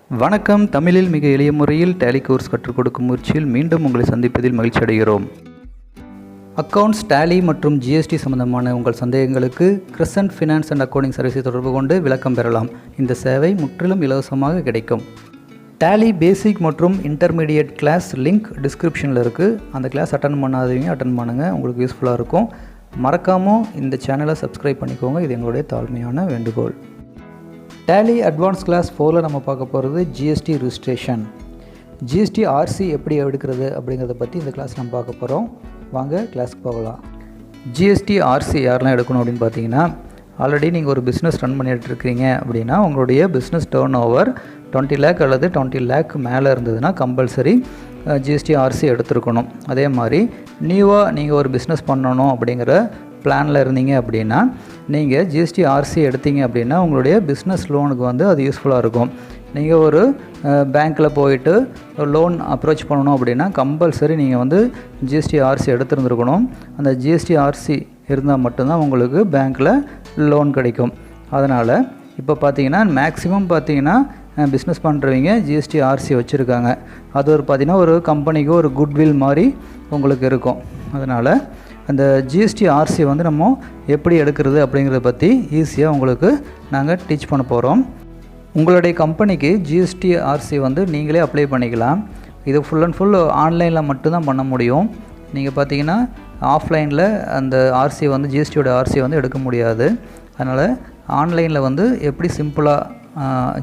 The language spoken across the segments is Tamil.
வணக்கம். தமிழில் மிக எளிய முறையில் டேலி கோர்ஸ் கற்றுக் கொடுக்கும் முயற்சியில் மீண்டும் உங்களை சந்திப்பதில் மகிழ்ச்சி அடைகிறோம். அக்கவுண்ட்ஸ், டேலி மற்றும் ஜிஎஸ்டி சம்பந்தமான உங்கள் சந்தேகங்களுக்கு கிரெசன்ட் ஃபினான்ஸ் அண்ட் அக்கவுண்டிங் சர்வீஸை தொடர்பு கொண்டு விளக்கம் பெறலாம். இந்த சேவை முற்றிலும் இலவசமாக கிடைக்கும். டேலி பேசிக் மற்றும் இன்டர்மீடியட் கிளாஸ் லிங்க் டிஸ்கிரிப்ஷனில் இருக்குது. அந்த கிளாஸ் அட்டன் பண்ணாதவங்க அட்டன் பண்ணுங்கள், உங்களுக்கு யூஸ்ஃபுல்லாக இருக்கும். மறக்காமல் இந்த சேனலை சப்ஸ்கிரைப் பண்ணிக்கோங்க, இது எங்களுடைய தாழ்மையான வேண்டுகோள். டேலி அட்வான்ஸ் கிளாஸ் 4ல் நம்ம பார்க்க போகிறது ஜிஎஸ்டி ரிஜிஸ்ட்ரேஷன். ஜிஎஸ்டி ஆர்சி எப்படி எடுக்கிறது அப்படிங்கிறத பற்றி இந்த கிளாஸ் நம்ம பார்க்க போகிறோம். வாங்க கிளாஸ்க்கு போகலாம். ஜிஎஸ்டி ஆர்சி யாரெல்லாம் எடுக்கணும் அப்படின்னு பார்த்தீங்கன்னா, ஆல்ரெடி நீங்கள் ஒரு பிஸ்னஸ் ரன் பண்ணிகிட்டு இருக்கிறீங்க அப்படின்னா உங்களுடைய பிஸ்னஸ் டர்ன் ஓவர் 20 lakh அல்லது 20 lakh மேலே இருந்ததுன்னா கம்பல்சரி ஜிஎஸ்டி ஆர்சி எடுத்துருக்கணும். அதே மாதிரி நியூவாக நீங்கள் ஒரு பிஸ்னஸ் பண்ணணும் அப்படிங்கிற பிளானில் இருந்தீங்க அப்படின்னா நீங்கள் ஜிஎஸ்டி ஆர்சி எடுத்தீங்க அப்படின்னா உங்களுடைய பிஸ்னஸ் லோனுக்கு வந்து அது யூஸ்ஃபுல்லாக இருக்கும். நீங்கள் ஒரு பேங்க்கில் போயிட்டு லோன் அப்ரோச் பண்ணணும் அப்படின்னா கம்பல்சரி நீங்கள் வந்து ஜிஎஸ்டி ஆர்சி எடுத்துருந்துருக்கணும். அந்த ஜிஎஸ்டி ஆர்சி இருந்தால் மட்டும்தான் உங்களுக்கு பேங்க்கில் லோன் கிடைக்கும். அதனால் இப்போ பார்த்தீங்கன்னா மேக்ஸிமம் பார்த்தீங்கன்னா பிஸ்னஸ் பண்ணுறவங்க ஜிஎஸ்டி ஆர்சி வச்சுருக்காங்க. அது ஒரு பார்த்திங்கன்னா ஒரு கம்பெனிக்கு ஒரு குட்வில் மாதிரி உங்களுக்கு இருக்கும். அதனால் அந்த ஜிஎஸ்டி ஆர்சி வந்து நம்ம எப்படி எடுக்கிறது அப்படிங்கிறத பற்றி ஈஸியாக உங்களுக்கு நாங்கள் டீச் பண்ண போகிறோம். உங்களுடைய கம்பெனிக்கு ஜிஎஸ்டி ஆர்சி வந்து நீங்களே அப்ளை பண்ணிக்கலாம். இது ஃபுல் அண்ட் ஃபுல் ஆன்லைனில் மட்டும்தான் பண்ண முடியும். நீங்கள் பார்த்தீங்கன்னா ஆஃப்லைனில் அந்த ஆர்சி வந்து ஜிஎஸ்டியோட ஆர்சி வந்து எடுக்க முடியாது. அதனால் ஆன்லைனில் வந்து எப்படி சிம்பிளாக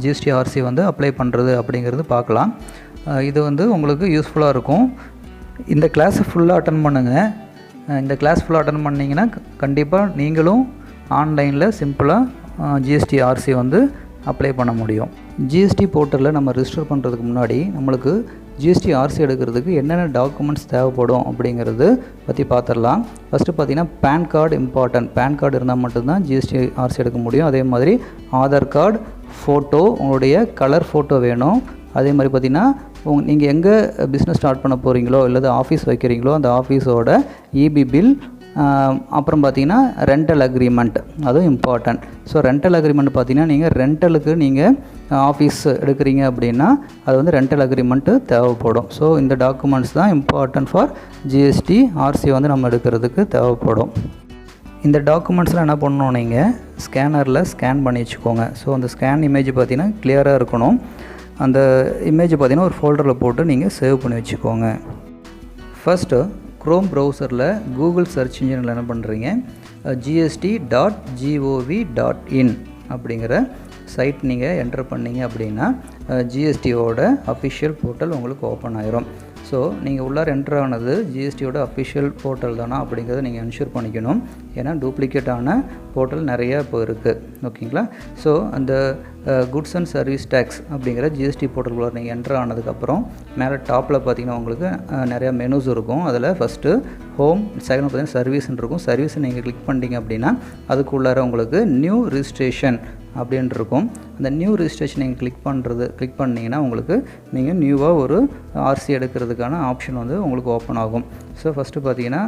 ஜிஎஸ்டி ஆர்சி வந்து அப்ளை பண்ணுறது அப்படிங்கிறது பார்க்கலாம். இது வந்து உங்களுக்கு யூஸ்ஃபுல்லாக இருக்கும். இந்த கிளாஸை ஃபுல்லாக அட்டன் பண்ணுங்கள். இந்த கிளாஸ் ஃபுல்லாக அட்டன் பண்ணிங்கன்னா கண்டிப்பாக நீங்களும் ஆன்லைனில் சிம்பிளாக ஜிஎஸ்டி ஆர்சி வந்து அப்ளை பண்ண முடியும். ஜிஎஸ்டி போர்ட்டலில் நம்ம ரிஜிஸ்டர் பண்ணுறதுக்கு முன்னாடி நம்மளுக்கு ஜிஎஸ்டி ஆர்சி எடுக்கிறதுக்கு என்னென்ன டாக்குமெண்ட்ஸ் தேவைப்படும் அப்படிங்கிறது பற்றி பார்த்துடலாம். ஃபஸ்ட்டு பார்த்திங்கன்னா pan card important. Pan card இருந்தால் மட்டும்தான் ஜிஎஸ்டி ஆர்சி எடுக்க முடியும். அதே மாதிரி ஆதார் கார்டு, ஃபோட்டோ, உங்களுடைய கலர் ஃபோட்டோ வேணும். அதே மாதிரி பார்த்திங்கன்னா நீங்கள் எங்கே பிஸ்னஸ் ஸ்டார்ட் பண்ண போகிறீங்களோ இல்லது ஆஃபீஸ் வைக்கிறீங்களோ அந்த ஆஃபீஸோட இபி பில், அப்புறம் பார்த்திங்கன்னா ரெண்டல் அக்ரிமெண்ட், அதுவும் இம்பார்ட்டன்ட். ஸோ ரெண்டல் அக்ரிமெண்ட் பார்த்திங்கன்னா நீங்கள் ரெண்டலுக்கு நீங்கள் ஆஃபீஸ் எடுக்கிறீங்க அப்படின்னா அது வந்து ரெண்டல் அக்ரிமெண்ட்டு தேவைப்படும். ஸோ இந்த டாக்குமெண்ட்ஸ் தான் இம்பார்ட்டன்ட் ஃபார் ஜிஎஸ்டி ஆர்சி வந்து நம்ம எடுக்கிறதுக்கு தேவைப்படும். இந்த டாக்குமெண்ட்ஸில் என்ன பண்ணணும், நீங்கள் ஸ்கேனரில் ஸ்கேன் பண்ணி வச்சுக்கோங்க. ஸோ அந்த ஸ்கேன் இமேஜ் பார்த்திங்கன்னா கிளியராக இருக்கணும். அந்த இமேஜ் பார்த்திங்கன்னா ஒரு ஃபோல்டரில் போட்டு நீங்கள் சேவ் பண்ணி வச்சுக்கோங்க. ஃபஸ்ட்டு க்ரோம் ப்ரௌசரில் கூகுள் சர்ச் இன்ஜினில் என்ன பண்ணுறீங்க, gst.gov.in அப்படிங்கிற சைட் நீங்கள் என்டர் பண்ணிங்க அப்படின்னா ஜிஎஸ்டியோட அஃபிஷியல் போர்ட்டல் உங்களுக்கு ஓப்பன் ஆயிரும். ஸோ நீங்கள் உள்ளார என்ட்ரு ஆனது ஜிஎஸ்டியோட அஃபிஷியல் போர்ட்டல் தானா அப்படிங்கிறத நீங்கள் என்ஷூர் பண்ணிக்கணும். ஏன்னா டூப்ளிகேட்டான போர்ட்டல் நிறையா இப்போ இருக்குது. ஓகேங்களா? ஸோ அந்த குட்ஸ் அண்ட் சர்வீஸ் டேக்ஸ் அப்படிங்கிற ஜிஎஸ்டி போர்ட்டலுக்குள்ள நீங்கள் என்ட்ரு ஆனதுக்கப்புறம் மேலே டாப்பில் பார்த்தீங்கன்னா உங்களுக்கு நிறையா மெனூஸ் இருக்கும். அதில் ஃபஸ்ட்டு ஹோம், செகண்ட் பார்த்தீங்கன்னா சர்வீஸ்ன்னு இருக்கும். சர்வீஸை நீங்கள் கிளிக் பண்ணிட்டீங்க அப்படின்னா அதுக்குள்ளார உங்களுக்கு நியூ ரிஜிஸ்ட்ரேஷன் அப்படின்ட்டு இருக்கும். அந்த நியூ ரிஜிஸ்ட்ரேஷன் நீங்கள் கிளிக் பண்ணிங்கன்னா உங்களுக்கு நீங்கள் நியூவாக ஒரு ஆர்சி எடுக்கிறதுக்கான ஆப்ஷன் வந்து உங்களுக்கு ஓப்பன் ஆகும். ஸோ ஃபஸ்ட்டு பார்த்தீங்கன்னா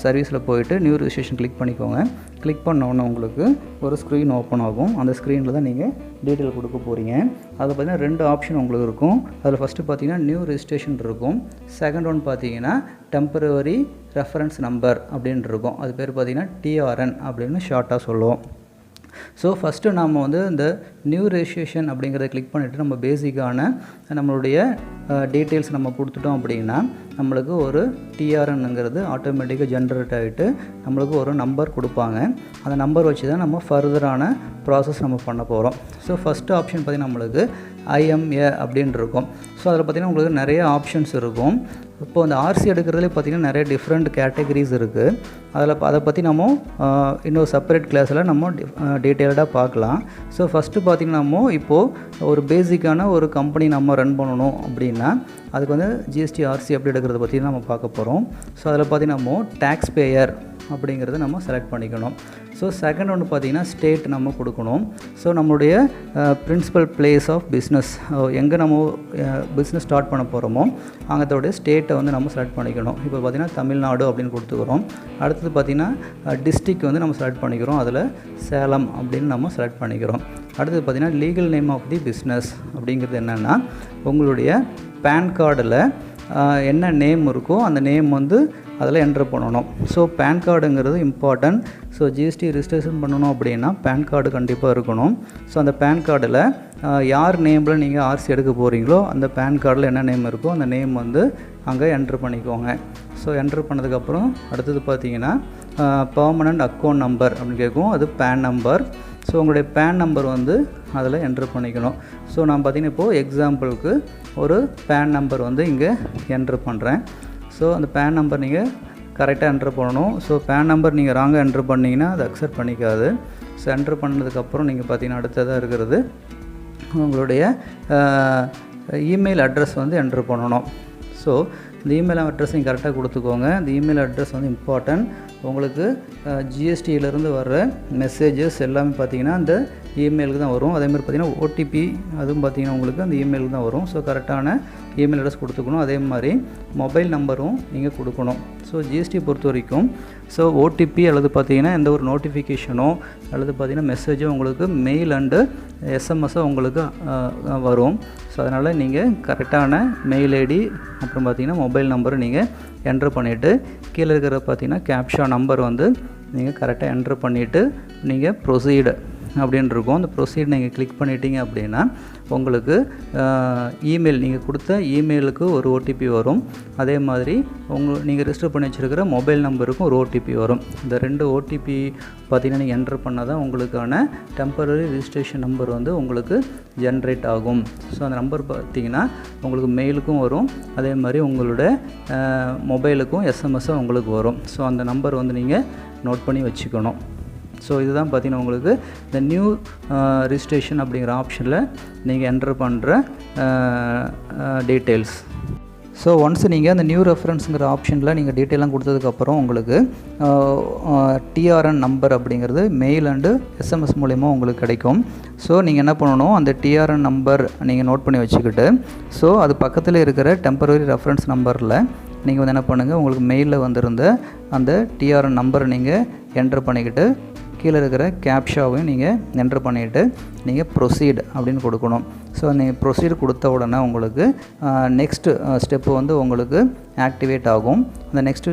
சர்வீஸில் போயிட்டு நியூ ரிஜிஸ்ட்ரேஷன் கிளிக் பண்ணிக்கோங்க. கிளிக் பண்ணோன்னே உங்களுக்கு ஒரு ஸ்க்ரீன் ஓப்பன் ஆகும். அந்த ஸ்க்ரீனில் தான் நீங்கள் டீட்டெயில் கொடுக்க போகிறீங்க. அதில் பார்த்தீங்கன்னா 2 ஆப்ஷன் உங்களுக்கு இருக்கும். அதில் ஃபஸ்ட்டு பார்த்தீங்கன்னா நியூ ரிஜிஸ்ட்ரேஷன் இருக்கும். செகண்ட் ஒன் பார்த்தீங்கன்னா டெம்பரவரி ரெஃபரன்ஸ் நம்பர் அப்படின்னு இருக்கும். அது பேர் பார்த்தீங்கன்னா டிஆர்என் அப்படின்னு ஷார்ட்டாக சொல்லுவோம். ஸோ ஃபஸ்ட்டு நாம் வந்து இந்த நியூ ரெஜிஸ்ட்ரேஷன் அப்படிங்கிறத கிளிக் பண்ணிவிட்டு நம்ம பேசிக்கான நம்மளுடைய டீட்டெயில்ஸ் நம்ம கொடுத்துட்டோம் அப்படின்னா நம்மளுக்கு ஒரு டிஆர்என்ங்கிறது ஆட்டோமேட்டிக்காக ஜென்ரேட் ஆகிட்டு நம்மளுக்கு ஒரு நம்பர் கொடுப்பாங்க. அந்த நம்பர் வச்சு தான் நம்ம ஃபர்தரான ப்ராசஸ் நம்ம பண்ண போகிறோம். ஸோ ஃபஸ்ட்டு ஆப்ஷன் பார்த்திங்கன்னா நம்மளுக்கு ஐஎம்ஏ அப்படின்னு இருக்கும். ஸோ அதில் பார்த்திங்கன்னா உங்களுக்கு நிறைய ஆப்ஷன்ஸ் இருக்கும். இப்போது அந்த ஆர்சி எடுக்கிறதுலே பார்த்திங்கன்னா நிறைய டிஃப்ரெண்ட் கேட்டகரிஸ் இருக்குது. அதை பற்றி நம்ம இன்னொரு செப்பரேட் கிளாஸில் நம்ம டீட்டெயில்டாக பார்க்கலாம். ஸோ ஃபஸ்ட்டு பார்த்திங்கன்னா நம்ம இப்போது ஒரு பேசிக்கான ஒரு கம்பெனி நம்ம ரன் பண்ணணும் அப்படின்னா அதுக்கு வந்து ஜிஎஸ்டி ஆர்சி எப்படி எடுக்கிறத பற்றி நம்ம பார்க்க போகிறோம். ஸோ அதில் பார்த்திங்கன்னா நம்ம டேக்ஸ் பேயர் அப்படிங்கிறத நம்ம செலக்ட் பண்ணிக்கணும். ஸோ செகண்ட் ஒன்று பார்த்திங்கன்னா ஸ்டேட் நம்ம கொடுக்கணும். ஸோ நம்மளுடைய பிரின்சிபல் பிளேஸ் ஆஃப் பிஸ்னஸ், எங்கே நம்ம பிஸ்னஸ் ஸ்டார்ட் பண்ண போகிறோமோ அங்கத்தோடைய ஸ்டேட்டை வந்து நம்ம செலக்ட் பண்ணிக்கணும். இப்போ பார்த்திங்கன்னா தமிழ்நாடு அப்படின்னு கொடுத்துக்கிறோம். அடுத்தது பார்த்திங்கன்னா டிஸ்ட்ரிக்ட் வந்து நம்ம செலக்ட் பண்ணிக்கிறோம், அதில் சேலம் அப்படின்னு நம்ம செலக்ட் பண்ணிக்கிறோம். அடுத்தது பார்த்திங்கன்னா legal name of the business அப்படிங்கிறது என்னென்னா உங்களுடைய பேன் கார்டில் என்ன நேம் இருக்கோ அந்த நேம் வந்து அதில் என்ட்ரு பண்ணணும். ஸோ பேன் கார்டுங்கிறது இம்பார்ட்டன்ட். ஸோ ஜிஎஸ்டி ரிஜிஸ்ட்ரேஷன் பண்ணணும் அப்படின்னா பேன் கார்டு கண்டிப்பாக இருக்கணும். ஸோ அந்த பேன் கார்டில் யார் நேமில் நீங்கள் ஆர்சி எடுக்க போகிறீங்களோ அந்த பேன் கார்டில் என்ன நேம் இருக்கோ அந்த நேம் வந்து அங்கே என்ட்ரு பண்ணிக்கோங்க. ஸோ என்ட்ரு பண்ணதுக்கப்புறம் அடுத்தது பார்த்திங்கன்னா பர்மனண்ட் அக்கௌண்ட் நம்பர் அப்படின்னு கேட்கும், அது பேன் நம்பர். ஸோ உங்களுடைய பேன் நம்பர் வந்து அதில் என்ட்ரு பண்ணிக்கணும். ஸோ நான் பார்த்திங்கன்னா இப்போது எக்ஸாம்பிளுக்கு ஒரு பேன் நம்பர் வந்து இங்கே என்ட்ரு பண்ணுறேன். ஸோ அந்த பேன் நம்பர் நீங்கள் கரெக்டாக என்ட்ரு பண்ணணும். ஸோ பேன் நம்பர் நீங்கள் ராங்காக என்ட்ரு பண்ணிங்கன்னா அது அக்செப்ட் பண்ணிக்காது. ஸோ என்ட்ரு பண்ணதுக்கப்புறம் நீங்கள் பார்த்திங்கன்னா அடுத்ததாக இருக்கிறது உங்களுடைய இமெயில் அட்ரஸ் வந்து என்ட்ரு பண்ணணும். ஸோ இந்த இமெயில் அட்ரஸ் நீங்கள் கரெக்டாக கொடுத்துக்கோங்க. இந்த இமெயில் அட்ரஸ் வந்து இம்பார்ட்டன்ட். உங்களுக்கு ஜிஎஸ்டியிலேருந்து வர்ற மெசேஜஸ் எல்லாமே பார்த்திங்கன்னா அந்த இமெயிலுக்கு தான் வரும். அதேமாதிரி பார்த்திங்கன்னா ஓடிபி அதுவும் பார்த்திங்கன்னா உங்களுக்கு அந்த இமெயிலுக்கு தான் வரும். ஸோ கரெக்டான இமெயில் அட்ரஸ் கொடுத்துக்கணும். அதே மாதிரி மொபைல் நம்பரும் நீங்கள் கொடுக்கணும். ஸோ ஜிஎஸ்டி பொறுத்த வரைக்கும் ஸோ ஓடிபி அல்லது பார்த்திங்கன்னா எந்த ஒரு நோட்டிஃபிகேஷனோ அல்லது பார்த்திங்கன்னா மெசேஜோ உங்களுக்கு மெயில் அண்டு எஸ்எம்எஸ்ஸோ உங்களுக்கு வரும். ஸோ அதனால் நீங்கள் கரெக்டான மெயில் ஐடி அப்புறம் பார்த்திங்கன்னா மொபைல் நம்பரை நீங்கள் என்ட்ரு பண்ணிவிட்டு கீழே இருக்கிற பார்த்திங்கன்னா கேப்ஷா நம்பர் வந்து நீங்கள் கரெக்டாக என்ட்ரு பண்ணிவிட்டு நீங்கள் ப்ரொசீடு அப்படின்னு இருக்கும். அந்த ப்ரொசீட் நீங்கள் கிளிக் பண்ணிட்டீங்க அப்படின்னா உங்களுக்கு இமெயில் நீங்கள் கொடுத்த இமெயிலுக்கு ஒரு ஓடிபி வரும். அதே மாதிரி நீங்கள் ரெஜிஸ்டர் பண்ணி வச்சுருக்கிற மொபைல் நம்பருக்கும் ஒரு ஓடிபி வரும். இந்த 2 ஓடிபி பார்த்திங்கன்னா நீங்கள் என்ட்ரு பண்ணால் தான் உங்களுக்கான டெம்பரரி ரிஜிஸ்ட்ரேஷன் நம்பர் வந்து உங்களுக்கு ஜென்ரேட் ஆகும். ஸோ அந்த நம்பர் பார்த்திங்கன்னா உங்களுக்கு மெயிலுக்கும் வரும், அதே மாதிரி உங்களோட மொபைலுக்கும் எஸ்எம்எஸ்ஸும் உங்களுக்கு வரும். ஸோ அந்த நம்பர் வந்து நீங்கள் நோட் பண்ணி வச்சுக்கணும். ஸோ இதுதான் பார்த்திங்கன்னா உங்களுக்கு இந்த நியூ ரிஜிஸ்ட்ரேஷன் அப்படிங்கிற ஆப்ஷனில் நீங்கள் என்ட்ரு பண்ணுற டீட்டெயில்ஸ். ஸோ ஒன்ஸ் நீங்கள் அந்த நியூ ரெஃபரன்ஸுங்கிற ஆப்ஷனில் நீங்கள் டீட்டெயிலாம் கொடுத்ததுக்கப்புறம் உங்களுக்கு டிஆர்என் நம்பர் அப்படிங்கிறது மெயில் அண்டு எஸ்எம்எஸ் மூலிமா உங்களுக்கு கிடைக்கும். ஸோ நீங்கள் என்ன பண்ணணும், அந்த டிஆர்என் நம்பர் நீங்கள் நோட் பண்ணி வச்சுக்கிட்டு ஸோ அது பக்கத்தில் இருக்கிற டெம்பரரி ரெஃபரன்ஸ் நம்பரில் நீங்கள் வந்து என்ன பண்ணுங்கள், உங்களுக்கு மெயிலில் வந்திருந்த அந்த டிஆர்என் நம்பரை நீங்கள் என்ட்ரு பண்ணிக்கிட்டு கீழே இருக்கிற கேப்ஷாவையும் நீங்கள் என்ட்ரு பண்ணிவிட்டு நீங்கள் ப்ரொசீட் அப்படின்னு கொடுக்கணும். ஸோ நீங்கள் ப்ரொசீட் கொடுத்த உடனே உங்களுக்கு நெக்ஸ்ட்டு ஸ்டெப்பு வந்து உங்களுக்கு ஆக்டிவேட் ஆகும். அந்த நெக்ஸ்ட்டு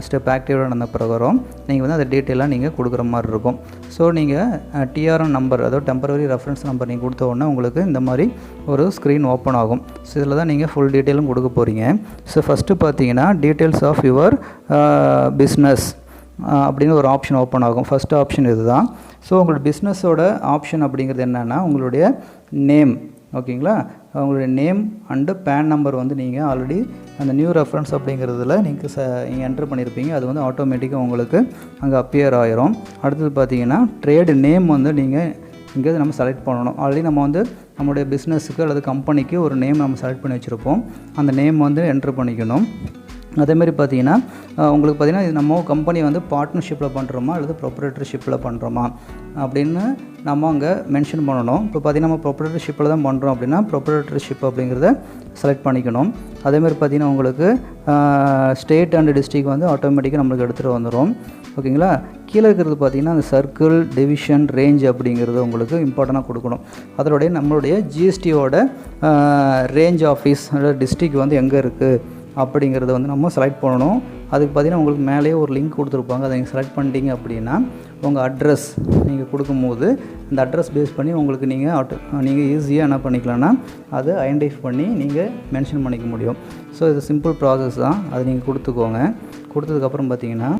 ஸ்டெப் ஆக்டிவேட் ஆன பிரகாரம் நீங்கள் வந்து அந்த டீட்டெயிலாக நீங்கள் கொடுக்குற மாதிரி இருக்கும். ஸோ நீங்கள் டிஆர்என் நம்பர் அதாவது டெம்பரரி ரெஃபரன்ஸ் நம்பர் நீங்கள் கொடுத்த உடனே உங்களுக்கு இந்த மாதிரி ஒரு ஸ்க்ரீன் ஓப்பன் ஆகும். ஸோ இதில் தான் நீங்கள் ஃபுல் டீட்டெயிலும் கொடுக்க போகிறீங்க. ஸோ ஃபஸ்ட்டு பார்த்தீங்கன்னா டீட்டெயில்ஸ் ஆஃப் யுவர் பிஸ்னஸ் அப்படின்னு ஒரு ஆப்ஷன் ஓப்பன் ஆகும். ஃபஸ்ட் ஆப்ஷன் இது தான். ஸோ உங்களோட பிஸ்னஸோட ஆப்ஷன் அப்படிங்கிறது என்னென்னா உங்களுடைய நேம், ஓகேங்களா, உங்களுடைய நேம் அண்டு பேன் நம்பர் வந்து நீங்கள் ஆல்ரெடி அந்த நியூ ரெஃபரன்ஸ் அப்படிங்கிறதுல நீங்கள் என்ட்ரு பண்ணியிருப்பீங்க. அது வந்து ஆட்டோமேட்டிக்காக உங்களுக்கு அங்கே அப்பியர் ஆயிரும். அடுத்தது பார்த்தீங்கன்னா ட்ரேடு நேம் வந்து நீங்கள் இங்கே நம்ம செலக்ட் பண்ணணும். ஆல்ரெடி நம்ம வந்து நம்மளுடைய பிஸ்னஸுக்கு அல்லது கம்பெனிக்கு ஒரு நேம் நம்ம செலக்ட் பண்ணி வச்சுருப்போம். அந்த நேம் வந்து என்ட்ரு பண்ணிக்கணும். அதேமாதிரி பார்த்திங்கன்னா உங்களுக்கு பார்த்திங்கன்னா இது நம்ம கம்பெனி வந்து பார்ட்னர்ஷிப்பில் பண்ணுறோமா அல்லது ப்ரொப்ரைட்டர்ஷிப்பில் பண்ணுறோமா அப்படின்னு நம்ம அங்கே மென்ஷன் பண்ணணும். இப்போ பார்த்திங்கன்னா நம்ம ப்ரொப்ரைட்டர்ஷிப்பில் தான் பண்ணுறோம் அப்படின்னா ப்ரொப்ரைட்டர்ஷிப் அப்படிங்கிறத செலக்ட் பண்ணிக்கணும். அதேமாதிரி பார்த்திங்கன்னா உங்களுக்கு ஸ்டேட் அண்ட் டிஸ்ட்ரிக்ட் வந்து ஆட்டோமேட்டிக்காக நம்மளுக்கு எடுத்துகிட்டு வந்துடும், ஓகேங்களா. கீழே இருக்கிறது பார்த்திங்கன்னா அந்த சர்க்கிள், டிவிஷன், ரேஞ்ச் அப்படிங்கிறது உங்களுக்கு இம்பார்ட்டண்ட்டாக கொடுக்கணும். அதோடைய நம்மளுடைய ஜிஎஸ்டியோட ரேஞ்ச் ஆஃபீஸ் டிஸ்ட்ரிக்ட் வந்து எங்கே இருக்குது அப்படிங்கிறத வந்து நம்ம செலக்ட் பண்ணணும். அதுக்கு பார்த்திங்கன்னா உங்களுக்கு மேலேயே ஒரு லிங்க் கொடுத்துருப்பாங்க. அதை நீங்கள் செலக்ட் பண்ணிட்டீங்க அப்படின்னா உங்கள் அட்ரஸ் நீங்கள் கொடுக்கும்போது அந்த அட்ரஸ் பேஸ் பண்ணி உங்களுக்கு நீங்கள் ஈஸியாக என்ன பண்ணிக்கலாம்னா அதை ஐடென்டிஃபை பண்ணி நீங்கள் மென்ஷன் பண்ணிக்க முடியும். ஸோ இது சிம்பிள் ப்ராசஸ் தான். அதை நீங்கள் கொடுத்துக்கோங்க. கொடுத்ததுக்கப்புறம் பார்த்திங்கன்னா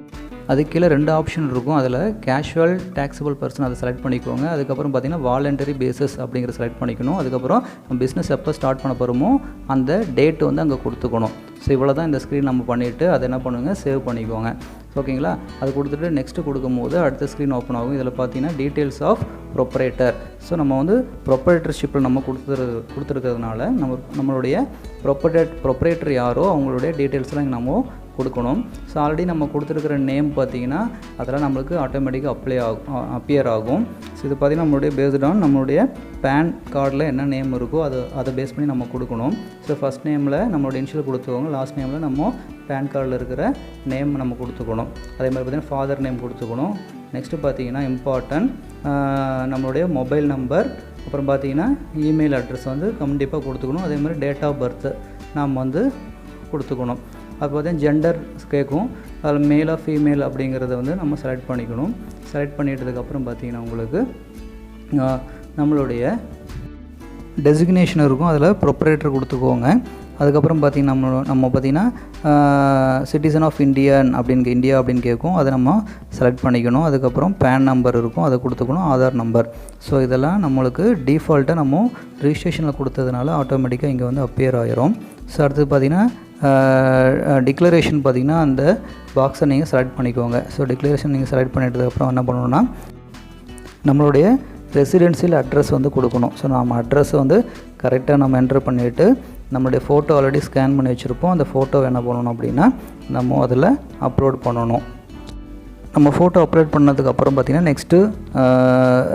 அதுக்கு கீழே 2 ஆப்ஷன் இருக்கும். அதில் கேஷுவல் டேக்ஸபிள் பர்சன் அதை செலக்ட் பண்ணிக்கோங்க. அதுக்கப்புறம் பார்த்திங்கன்னா வாலண்டரி பேசிஸ் அப்படிங்கிற செலக்ட் பண்ணிக்கணும். அதுக்கப்புறம் நம்ம பிஸ்னஸ் எப்போ ஸ்டார்ட் பண்ண போகிறோமோ அந்த டேட் வந்து அங்கே கொடுத்துக்கணும். ஸோ இவ்வளோ தான் இந்த ஸ்க்ரீன் நம்ம பண்ணிவிட்டு அதை என்ன பண்ணுங்கள், சேவ் பண்ணிக்கோங்க, ஓகேங்களா. அது கொடுத்துட்டு நெக்ஸ்ட்டு கொடுக்கும்போது அடுத்த ஸ்க்ரீன் ஓப்பன் ஆகும். இதில் பார்த்தீங்கன்னா டீட்டெயில்ஸ் ஆஃப் ப்ரொப்ரைட்டர். ஸோ நம்ம வந்து ப்ரொப்ரைட்டர்ஷிப்பில் நம்ம கொடுத்துருக்கிறதுனால நம்மளுடைய ப்ரொப்ரைட்டர் யாரோ அவங்களுடைய டீட்டெயில்ஸ்லாம் நம்ம கொடுக்கணும். ஸோ ஆல்ரெடி நம்ம கொடுத்துருக்கிற நேம் பார்த்திங்கன்னா அதெல்லாம் நம்மளுக்கு ஆட்டோமேட்டிக்காக அப்பியர் ஆகும். ஸோ இது பார்த்திங்கன்னா நம்மளுடைய பேஸ்ட் ஆன் நம்மளுடைய பேன் கார்டில் என்ன நேம் இருக்கோ அதை பேஸ் பண்ணி நம்ம கொடுக்கணும். ஸோ ஃபஸ்ட் நேமில் நம்மளோட இனிஷியல் கொடுத்துக்கோங்க, லாஸ்ட் நேமில் நம்ம பேன் கார்டில் இருக்கிற நேம் நம்ம கொடுத்துக்கணும். அதே மாதிரி பார்த்திங்கன்னா ஃபாதர் நேம் கொடுத்துக்கணும். நெக்ஸ்ட்டு பார்த்திங்கன்னா இம்பார்ட்டன்ட் நம்மளுடைய மொபைல் நம்பர், அப்புறம் பார்த்திங்கன்னா இமெயில் அட்ரஸ் வந்து கண்டிப்பாக கொடுத்துக்கணும். அதே மாதிரி டேட் ஆஃப் பர்த்து நாம் வந்து கொடுத்துக்கணும். அது பார்த்திங்கன்னா ஜெண்டர் கேட்கும், அதில் மேலா ஃபீமேல் அப்படிங்கிறத வந்து நம்ம செலக்ட் பண்ணிக்கணும். செலக்ட் பண்ணிட்டதுக்கப்புறம் பார்த்திங்கன்னா உங்களுக்கு நம்மளுடைய டெசிக்னேஷன் இருக்கும், அதில் ப்ரொப்ரேட்டர் கொடுத்துக்கோங்க. அதுக்கப்புறம் பார்த்திங்கன்னா நம்ம பார்த்திங்கன்னா சிட்டிசன் ஆஃப் இந்தியா அப்படின்னு கேட்கும், அதை நம்ம செலக்ட் பண்ணிக்கணும். அதுக்கப்புறம் பேன் நம்பர் இருக்கும், அதை கொடுத்துக்கணும், ஆதார் நம்பர். ஸோ இதெல்லாம் நம்மளுக்கு டிஃபால்ட்டாக நம்ம ரிஜிஸ்ட்ரேஷனில் கொடுத்ததுனால ஆட்டோமேட்டிக்காக இங்கே வந்து அப்பியர் ஆயிரும். ஸோ அடுத்தது பார்த்திங்கன்னா டிக்ளரேஷன் பார்த்திங்கன்னா அந்த பாக்ஸை நீங்கள் செலக்ட் பண்ணிக்கோங்க. ஸோ டிக்ளரேஷன் நீங்கள் செலக்ட் பண்ணிட்டதுக்கப்புறம் என்ன பண்ணணுன்னா நம்மளுடைய ரெசிடென்சியல் அட்ரஸ் வந்து கொடுக்கணும். ஸோ நம்ம அட்ரஸ் வந்து கரெக்டாக நம்ம என்ட்ரு பண்ணிவிட்டு நம்மளுடைய ஃபோட்டோ ஆல்ரெடி ஸ்கேன் பண்ணி வச்சுருப்போம், அந்த ஃபோட்டோ என்ன பண்ணணும் அப்படின்னா நம்ம அதில் அப்லோட் பண்ணணும். நம்ம ஃபோட்டோ அப்லோட் பண்ணதுக்கப்புறம் பார்த்திங்கன்னா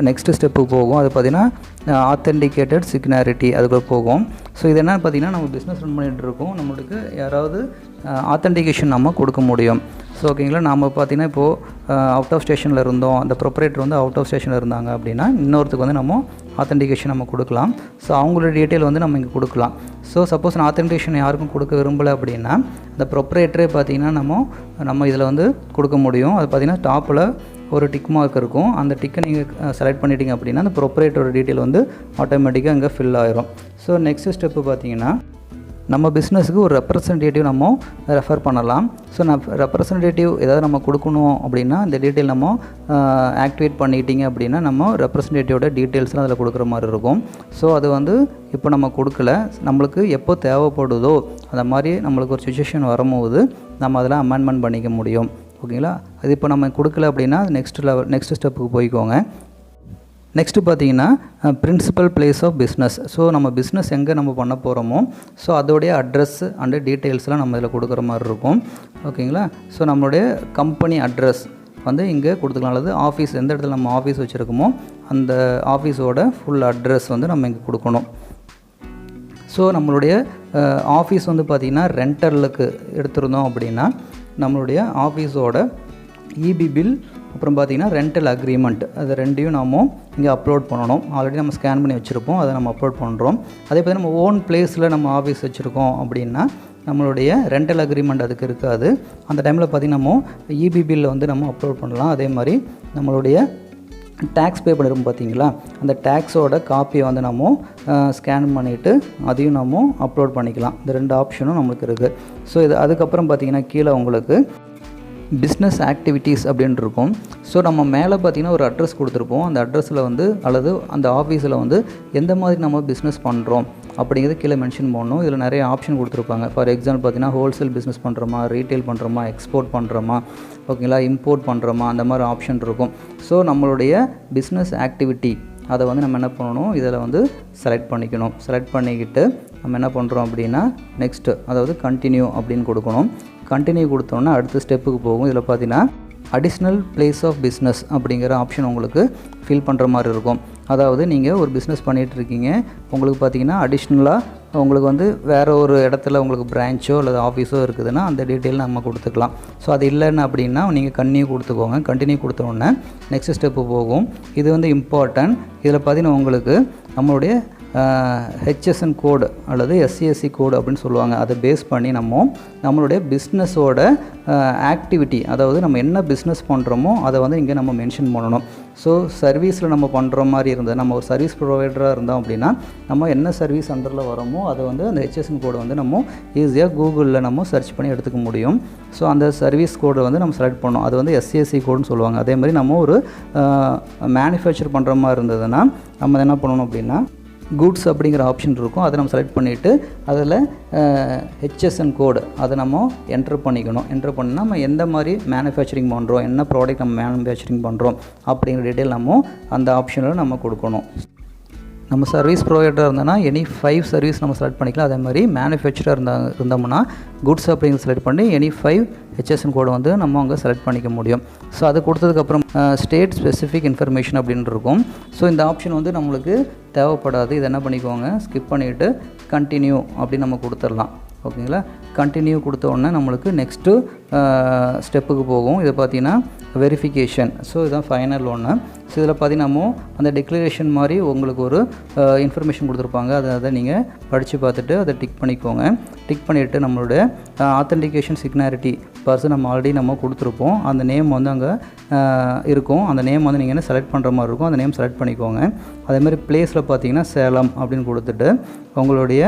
நெக்ஸ்ட்டு ஸ்டெப்புக்கு போகும். அது பார்த்திங்கன்னா ஆத்தென்டிகேட்டட் சிக்னாரிட்டி அதுக்கு போகும். ஸோ இது என்னென்னு பார்த்திங்கன்னா நம்ம பிஸ்னஸ் ரன் பண்ணிகிட்டு இருக்கோம், நம்மளுக்கு யாராவது ஆத்தென்டிகேஷன் நம்ம கொடுக்க முடியும். ஸோ ஓகேங்களா, நம்ம பார்த்திங்கன்னா இப்போது அவுட் ஆஃப் ஸ்டேஷனில் இருந்தோம், அந்த ப்ரொப்ரேட்டர் வந்து அவுட் ஆஃப் ஸ்டேஷனில் இருந்தாங்க அப்படின்னா இன்னொருத்துக்கு வந்து நம்ம ஆத்தென்டிகேஷன் நம்ம கொடுக்கலாம். ஸோ அவங்களோட டீட்டெயில் வந்து நம்ம இங்கே கொடுக்கலாம். ஸோ சப்போஸ் நான் ஆத்தென்டிகேஷன் யாருக்கும் கொடுக்க விரும்பலை அப்படின்னா அந்த ப்ரொப்ரேட்டரே பார்த்திங்கன்னா நம்ம இதில் வந்து கொடுக்க முடியும். அது பார்த்திங்கன்னா டாப்பில் ஒரு டிக் மார்க் இருக்கும், அந்த டிக்கை நீங்கள் செலக்ட் பண்ணிட்டீங்க அப்படின்னா அந்த ப்ரொப்ரேட்டரோட டீட்டெயில் வந்து ஆட்டோமேட்டிக்காக அங்கே ஃபில் ஆயிரும். ஸோ நெக்ஸ்ட் ஸ்டெப்பு பார்த்திங்கன்னா நம்ம பிஸ்னஸுக்கு ஒரு ரெப்ரசன்டேட்டிவ் நம்ம ரெஃபர் பண்ணலாம். ஸோ ரெப்ரசன்டேட்டிவ் ஏதாவது நம்ம கொடுக்கணும் அப்படின்னா இந்த டீட்டெயில் நம்ம ஆக்டிவேட் பண்ணிட்டீங்க அப்படின்னா நம்ம ரெப்ரசன்டேட்டிவோட டீட்டெயில்ஸ்லாம் அதில் கொடுக்குற மாதிரி இருக்கும். ஸோ அது வந்து இப்போ நம்ம கொடுக்கல, நம்மளுக்கு எப்போ தேவைப்படுதோ அந்த மாதிரி நம்மளுக்கு ஒரு சிச்சுவேஷன் வரும்போது நம்ம அதில் அமெண்ட்மெண்ட் பண்ணிக்க முடியும். ஓகேங்களா, அது இப்போ நம்ம கொடுக்கல அப்படின்னா நெக்ஸ்ட் ஸ்டெப்புக்கு போய்க்கோங்க. நெக்ஸ்ட்டு பார்த்திங்கன்னா principal place of business. So நம்ம பிஸ்னஸ் எங்கே நம்ம பண்ண போகிறோமோ ஸோ அதோடைய அட்ரஸ் அண்டு டீட்டெயில்ஸ்லாம் நம்ம இதில் கொடுக்குற மாதிரி இருக்கும். ஓகேங்களா, ஸோ நம்மளுடைய கம்பெனி அட்ரஸ் வந்து இங்கே கொடுத்துக்கலாம், அல்லது ஆஃபீஸ் எந்த இடத்துல நம்ம ஆஃபீஸ் வச்சுருக்கோமோ அந்த ஆஃபீஸோட ஃபுல் அட்ரஸ் வந்து நம்ம இங்கே கொடுக்கணும். ஸோ நம்மளுடைய ஆஃபீஸ் வந்து பார்த்திங்கன்னா ரெண்டலுக்கு எடுத்துருந்தோம் அப்படின்னா நம்மளுடைய ஆஃபீஸோட இபி பில், அப்புறம் பார்த்திங்கன்னா ரெண்டல் அக்ரிமெண்ட், அது ரெண்டையும் நாம் இங்கே அப்லோட் பண்ணணும். ஆல்ரெடி நம்ம ஸ்கேன் பண்ணி வச்சுருப்போம், அதை நம்ம அப்லோட் பண்ணுறோம். அதே பார்த்திங்கன்னா நம்ம ஓன் பிளேஸில் நம்ம ஆஃபீஸ் வச்சுருக்கோம் அப்படின்னா நம்மளுடைய ரெண்டல் அக்ரிமெண்ட் அதுக்கு இருக்காது. அந்த டைமில் பார்த்திங்கன்னா நம்ம இபி பில்லை வந்து நம்ம அப்லோட் பண்ணலாம். அதே மாதிரி நம்மளுடைய டேக்ஸ் பே பண்ணிருப்போம் பார்த்திங்களா, அந்த டேக்ஸோட காப்பியை வந்து நம்ம ஸ்கேன் பண்ணிவிட்டு அதையும் நம்ம அப்லோட் பண்ணிக்கலாம். இந்த ரெண்டு ஆப்ஷனும் நம்மளுக்கு இருக்குது. ஸோ இது அதுக்கப்புறம் பார்த்திங்கன்னா கீழே உங்களுக்கு பிஸ்னஸ் ஆக்டிவிட்டீஸ் அப்படின்னு இருக்கும். ஸோ நம்ம மேலே பார்த்திங்கன்னா ஒரு அட்ரஸ் கொடுத்துருப்போம், அந்த அட்ரஸில் வந்து அல்லது அந்த ஆஃபீஸில் வந்து எந்த மாதிரி நம்ம பிஸ்னஸ் பண்ணுறோம் அப்படிங்கிறது கீழே மென்ஷன் பண்ணணும். இதில் நிறைய ஆப்ஷன் கொடுத்துருப்பாங்க. ஃபார் எக்ஸாம்பிள் பார்த்திங்கன்னா ஹோல்சேல் பிஸ்னஸ் பண்ணுறோமா, ரீட்டைல் பண்ணுறோமா, எக்ஸ்போர்ட் பண்ணுறோமா, ஓகேங்களா, இம்போர்ட் பண்ணுறோமா, அந்த மாதிரி ஆப்ஷன் இருக்கும். ஸோ நம்மளுடைய பிஸ்னஸ் ஆக்டிவிட்டி அதை வந்து நம்ம என்ன பண்ணணும், இதில் வந்து செலக்ட் பண்ணிக்கணும். செலக்ட் பண்ணிக்கிட்டு நம்ம என்ன பண்ணுறோம் அப்படின்னா நெக்ஸ்ட்டு அதாவது கண்டினியூ அப்படின்னு கொடுக்கணும். கண்டினியூ கொடுத்தோன்னா அடுத்த ஸ்டெப்புக்கு போகும். இதில் பார்த்தீங்கன்னா அடிஷ்னல் பிளேஸ் ஆஃப் பிஸ்னஸ் அப்படிங்கிற ஆப்ஷன் உங்களுக்கு ஃபில் பண்ணுற மாதிரி இருக்கும். அதாவது நீங்கள் ஒரு பிஸ்னஸ் பண்ணிகிட்டு இருக்கீங்க, உங்களுக்கு பார்த்தீங்கன்னா அடிஷ்னலாக உங்களுக்கு வந்து வேறு ஒரு இடத்துல உங்களுக்கு பிரான்ச்சோ அல்லது ஆஃபீஸோ இருக்குதுன்னா அந்த டீட்டெயில் நம்ம கொடுத்துக்கலாம். ஸோ அது இல்லைன்னு அப்படின்னா நீங்கள் கண்டினியூ கொடுத்துக்கோங்க. கண்டினியூ கொடுத்தோன்னே நெக்ஸ்ட் ஸ்டெப்பு போகும். இது வந்து இம்பார்ட்டன்ட். இதில் பார்த்தீங்கன்னா உங்களுக்கு நம்மளுடைய ஹெச்எஸ்என் கோடு அல்லது எஸ்சிஎஸ்சி கோடு அப்படின்னு சொல்லுவாங்க. அதை பேஸ் பண்ணி நம்மளுடைய பிஸ்னஸோட ஆக்டிவிட்டி, அதாவது நம்ம என்ன பிஸ்னஸ் பண்ணுறோமோ அதை வந்து இங்கே நம்ம மென்ஷன் பண்ணணும். ஸோ சர்வீஸில் நம்ம பண்ணுற மாதிரி இருந்தது, நம்ம ஒரு சர்வீஸ் ப்ரொவைடராக இருந்தோம் அப்படின்னா நம்ம என்ன சர்வீஸ் அண்டரில் வரோமோ அதை வந்து அந்த ஹெச்எஸ்என் கோடு வந்து நம்ம ஈஸியாக கூகுளில் நம்ம சர்ச் பண்ணி எடுத்துக்க முடியும். ஸோ அந்த சர்வீஸ் கோடை வந்து நம்ம செலக்ட் பண்ணோம். அது வந்து எஸ்சிஎஸ்சி கோடுன்னு சொல்லுவாங்க. அதே மாதிரி நம்ம ஒரு மேனுஃபேக்சர் பண்ணுற மாதிரி இருந்ததுன்னா நம்ம என்ன பண்ணணும் அப்படின்னா கூட்ஸ் அப்படிங்கிற ஆப்ஷன் இருக்கும், அதை நம்ம செலக்ட் பண்ணிவிட்டு அதில் ஹெச்எஸ்என் கோடு அதை நம்ம என்ட்ரு பண்ணிக்கணும். என்ட்ரு பண்ணால் நம்ம எந்த மாதிரி மேனுஃபேக்சரிங் பண்ணுறோம், என்ன ப்ராடக்ட் நம்ம மேனுஃபேக்சரிங் பண்ணுறோம் அப்படிங்கிற டீட்டெயில் நம்ம அந்த ஆப்ஷனில் நம்ம கொடுக்கணும். நம்ம சர்வீஸ் ப்ரொவைடராக இருந்தோன்னா எனி 5 சர்வீஸ் நம்ம செலக்ட் பண்ணிக்கலாம். அதே மாதிரி மேனுஃபேக்சராக இருந்தோம்னா குட்ஸ் அப்படிங்கிறது செலக்ட் பண்ணி எனி 5 ஹெச்எஸ்என் கோடை வந்து நம்ம அங்கே செலக்ட் பண்ணிக்க முடியும். ஸோ அது கொடுத்ததுக்கப்புறம் ஸ்டேட் ஸ்பெசிஃபிக் இன்ஃபர்மேஷன் அப்படின்னு இருக்கும். ஸோ இந்த ஆப்ஷன் வந்து நம்மளுக்கு தேவைப்படாது. இதை என்ன பண்ணிக்கோங்க, ஸ்கிப் பண்ணிவிட்டு கண்டினியூ அப்படின்னு நம்ம கொடுத்துடலாம். ஓகேங்களா. கண்டினியூ கொடுத்த உடனே நம்மளுக்கு நெக்ஸ்ட்டு ஸ்டெப்புக்கு போகும். இதை பார்த்தீங்கன்னா வெரிஃபிகேஷன். ஸோ இதுதான் ஃபைனல் ஒன்று. ஸோ இதில் பார்த்தீங்கன்னா நம்ம அந்த டிக்ளரேஷன் மாதிரி உங்களுக்கு ஒரு இன்ஃபர்மேஷன் கொடுத்துருப்பாங்க. அதை நீங்கள் படித்து பார்த்துட்டு அதை டிக் பண்ணிக்கோங்க. டிக் பண்ணிவிட்டு நம்மளோட ஆத்தென்டிகேஷன் சிக்னாரிட்டி பர்சன் நம்ம ஆல்ரெடி நம்ம கொடுத்துருப்போம். அந்த நேம் வந்து அங்கே இருக்கும். அந்த நேம் வந்து நீங்கள் என்ன செலக்ட் பண்ணுற மாதிரி இருக்கும். அந்த நேம் செலக்ட் பண்ணிக்கோங்க. அதேமாதிரி ப்ளேஸில் பார்த்தீங்கன்னா சேலம் அப்படின்னு கொடுத்துட்டு உங்களுடைய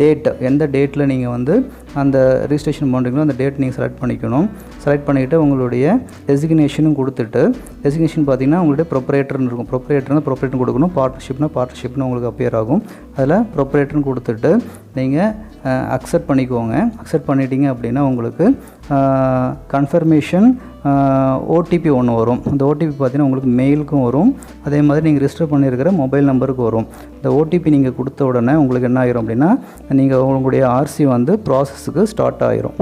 டேட், எந்த டேட்டில் நீங்கள் வந்து அந்த ரிஜிஸ்ட்ரேஷன் பண்ணுறீங்களோ அந்த டேட் நீங்கள் செலக்ட் பண்ணிக்கணும். செலக்ட் பண்ணிவிட்டு உங்களுடைய டெசிக்னேஷனும் கொடுத்துட்டு, டெசிக்னேஷன் பார்த்தீங்கன்னா உங்களுடைய ப்ரொப்ரேட்டர்னு இருக்கும். ப்ரொப்ரேட்டர் கொடுக்கணும். பார்ட்னர்ஷிப்னு உங்களுக்கு அப்பியர் ஆகும். அதில் ப்ரொப்ரேட்டர்னு கொடுத்துட்டு நீங்கள் அக்செப்ட் பண்ணிக்கோங்க. அக்செப்ட் பண்ணிட்டீங்க அப்படின்னா உங்களுக்கு கன்ஃபர்மேஷன் ஓடிபி ஒன்று வரும். அந்த ஓடிபி பார்த்தீங்கன்னா உங்களுக்கு மெயிலுக்கும் வரும். அதே மாதிரி நீங்கள் ரிஜிஸ்டர் பண்ணியிருக்கிற மொபைல் நம்பருக்கு வரும். இந்த ஓடிபி நீங்கள் கொடுத்த உடனே உங்களுக்கு என்ன ஆயிரும் அப்படின்னா நீங்கள் உங்களுடைய ஆர்சி வந்து ப்ராசஸுக்கு ஸ்டார்ட் ஆயிரும்.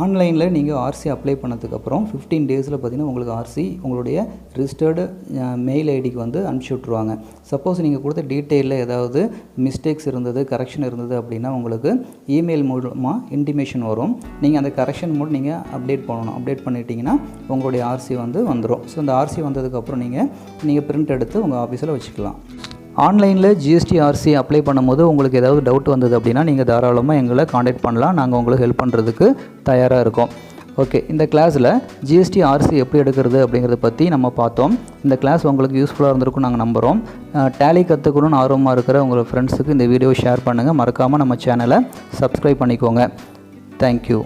ஆன்லைனில் நீங்கள் ஆர்சி அப்ளை பண்ணதுக்கப்புறம் 15 டேஸில் பார்த்தீங்கன்னா உங்களுக்கு ஆர்சி உங்களுடைய ரிஜிஸ்டர்டு மெயில் ஐடிக்கு வந்து அனுப்பிச்சி விட்ருவாங்க. சப்போஸ் நீங்கள் கொடுத்த டீட்டெயிலில் ஏதாவது மிஸ்டேக்ஸ் இருந்தது, கரெக்ஷன் இருந்தது அப்படின்னா உங்களுக்கு இமெயில் மூலமாக இன்டிமேஷன் வரும். நீங்கள் அந்த கரெக்ஷன் மட்டும் நீங்கள் அப்டேட் பண்ணணும். அப்டேட் பண்ணிட்டீங்கன்னா உங்களுடைய ஆர்சி வந்து வந்துடும். ஸோ இந்த ஆர்சி வந்ததுக்கப்புறம் நீங்கள் பிரிண்ட் எடுத்து உங்கள் ஆஃபீஸில் வச்சுக்கலாம். ஆன்லைனில் ஜிஎஸ்டி ஆர்சி அப்ளை பண்ணும்போது உங்களுக்கு ஏதாவது டவுட் வந்தது அப்படின்னா நீங்கள் தாராளமாக எங்களை காண்டாக்ட் பண்ணலாம். நாங்கள் உங்களுக்கு ஹெல்ப் பண்ணுறதுக்கு தயாராக இருக்கோம். ஓகே, இந்த கிளாஸில் ஜிஎஸ்டி ஆர்சி எப்படி எடுக்கிறது அப்படிங்கிறத பற்றி நம்ம பார்த்தோம். இந்த கிளாஸ் உங்களுக்கு யூஸ்ஃபுல்லாக இருந்திருக்கும் நாங்கள் நம்புகிறோம். டேலி கற்றுக்கணும்னு ஆர்வமாக இருக்கிற உங்கள் ஃப்ரெண்ட்ஸுக்கு இந்த வீடியோ ஷேர் பண்ணுங்கள். மறக்காமல் நம்ம சேனலை சப்ஸ்கிரைப் பண்ணிக்கோங்க. தேங்க்யூ.